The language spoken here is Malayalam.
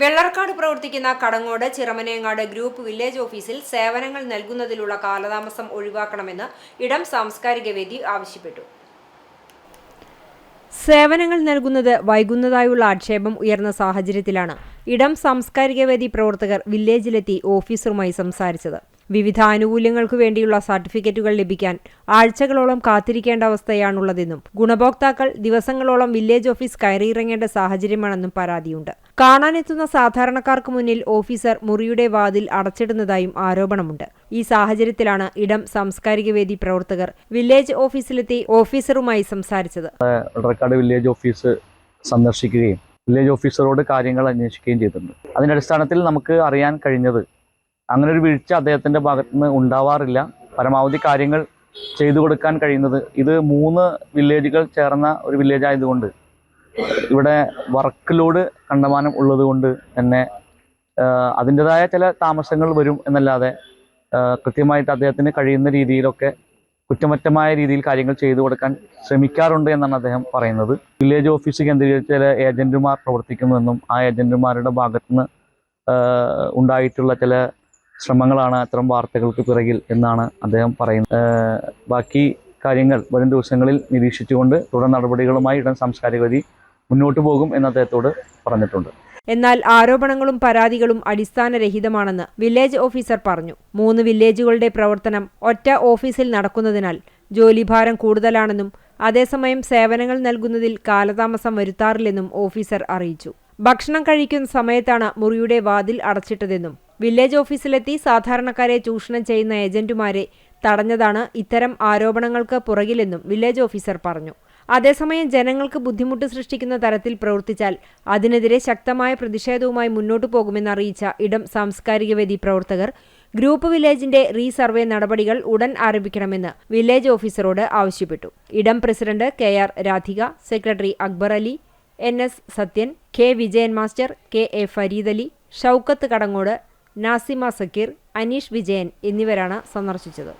വെള്ളർക്കാട് പ്രവർത്തിക്കുന്ന കടങ്ങോട് ചിറമനേങ്ങാട് ഗ്രൂപ്പ് വില്ലേജ് ഓഫീസിൽ സേവനങ്ങൾ നൽകുന്നതിലുള്ള കാലതാമസം ഒഴിവാക്കണമെന്ന് ഇടം സാംസ്കാരിക വേദി ആവശ്യപ്പെട്ടു. സേവനങ്ങൾ നൽകുന്നത് വൈകുന്നതായുള്ള ആക്ഷേപം ഉയർന്ന സാഹചര്യത്തിലാണ് ഇടം സാംസ്കാരിക വേദി പ്രവർത്തകർ വില്ലേജിലെത്തി ഓഫീസറുമായി സംസാരിച്ചത്. വിവിധ ആനുകൂല്യങ്ങൾക്കു വേണ്ടിയുള്ള സർട്ടിഫിക്കറ്റുകൾ ലഭിക്കാൻ ആഴ്ചകളോളം കാത്തിരിക്കേണ്ട അവസ്ഥയാണുള്ളതെന്നും ഗുണഭോക്താക്കൾ ദിവസങ്ങളോളം വില്ലേജ് ഓഫീസ് കയറിയിറങ്ങേണ്ട സാഹചര്യമാണെന്നും പരാതിയുണ്ട്. കാണാനെത്തുന്ന സാധാരണക്കാർക്ക് മുന്നിൽ ഓഫീസർ മുറിയുടെ വാതിൽ അടച്ചിടുന്നതായും ആരോപണമുണ്ട്. ഈ സാഹചര്യത്തിലാണ് ഇടം സാംസ്കാരിക വേദി പ്രവർത്തകർ വില്ലേജ് ഓഫീസിലെത്തി ഓഫീസറുമായി സംസാരിച്ചത്. വില്ലേജ് ഓഫീസ് സന്ദർശിക്കുകയും വില്ലേജ് ഓഫീസറോട് കാര്യങ്ങൾ അന്വേഷിക്കുകയും ചെയ്തിട്ടുണ്ട്. അതിന്റെ അടിസ്ഥാനത്തിൽ നമുക്ക് അറിയാൻ കഴിഞ്ഞത് അങ്ങനെ ഒരു വീഴ്ച അദ്ദേഹത്തിന്റെ ഭാഗത്ത് നിന്ന് ഉണ്ടാവാറില്ല. പരമാവധി കാര്യങ്ങൾ ചെയ്തു കൊടുക്കാൻ കഴിയുന്നത് ഇത് 3 വില്ലേജുകൾ ചേർന്ന ഒരു വില്ലേജ് ആയതുകൊണ്ട് ഇവിടെ വർക്ക് ലോഡ് കണ്ടമാനം ഉള്ളതുകൊണ്ട് തന്നെ അതിൻ്റെതായ ചില താമസങ്ങൾ വരും എന്നല്ലാതെ കൃത്യമായിട്ട് അദ്ദേഹത്തിന് കഴിയുന്ന രീതിയിലൊക്കെ കുറ്റമറ്റമായ രീതിയിൽ കാര്യങ്ങൾ ചെയ്തു കൊടുക്കാൻ ശ്രമിക്കാറുണ്ട് എന്നാണ് അദ്ദേഹം പറയുന്നത്. വില്ലേജ് ഓഫീസ് കേന്ദ്രീകരിച്ച് ചില ഏജന്റുമാർ പ്രവർത്തിക്കുന്നുവെന്നും ആ ഏജന്റുമാരുടെ ഭാഗത്തുനിന്ന് ഉണ്ടായിട്ടുള്ള ചില ശ്രമങ്ങളാണ് അത്തരം വാർത്തകൾക്ക് പിറകിൽ എന്നാണ് അദ്ദേഹം പറയുന്നത്. ബാക്കി കാര്യങ്ങൾ വരും ദിവസങ്ങളിൽ നിരീക്ഷിച്ചുകൊണ്ട് തുടർ നടപടികളുമായി ഇടം സാംസ്കാരിക വേദി മുന്നോട്ട് പോകും എന്ന് അദ്ദേഹത്തോട് പറഞ്ഞിട്ടുണ്ട്. എന്നാൽ ആരോപണങ്ങളും പരാതികളും അടിസ്ഥാനരഹിതമാണെന്ന് വില്ലേജ് ഓഫീസർ പറഞ്ഞു. 3 വില്ലേജുകളുടെ പ്രവർത്തനം ഒറ്റ ഓഫീസിൽ നടക്കുന്നതിനാൽ ജോലിഭാരം കൂടുതലാണെന്നും അതേസമയം സേവനങ്ങൾ നൽകുന്നതിൽ കാലതാമസം വരുത്താറില്ലെന്നും ഓഫീസർ അറിയിച്ചു. ഭക്ഷണം കഴിക്കുന്ന സമയത്താണ് മുറിയുടെ വാതിൽ അടച്ചിട്ടതെന്നും വില്ലേജ് ഓഫീസിലെത്തി സാധാരണക്കാരെ ചൂഷണം ചെയ്യുന്ന ഏജന്റുമാരെ തടഞ്ഞതാണ് ഇത്തരം ആരോപണങ്ങൾക്ക് പുറകിലെന്നും വില്ലേജ് ഓഫീസർ പറഞ്ഞു. അതേസമയം ജനങ്ങൾക്ക് ബുദ്ധിമുട്ട് സൃഷ്ടിക്കുന്ന തരത്തിൽ പ്രവർത്തിച്ചാൽ അതിനെതിരെ ശക്തമായ പ്രതിഷേധവുമായി മുന്നോട്ടു പോകുമെന്നറിയിച്ച ഇടം സാംസ്കാരിക വേദി പ്രവർത്തകർ ഗ്രൂപ്പ് വില്ലേജിന്റെ റീസർവേ നടപടികൾ ഉടൻ ആരംഭിക്കണമെന്ന് വില്ലേജ് ഓഫീസറോട് ആവശ്യപ്പെട്ടു. ഇടം president KR Radhika, secretary Akbar Ali, NS Sathyan, K Vijayan master, KA Fareed Ali, Shoukath Kadangode, Nasima Sakkeer, Aneesh Vijayan എന്നിവരാണ് സന്ദർശിച്ചത്.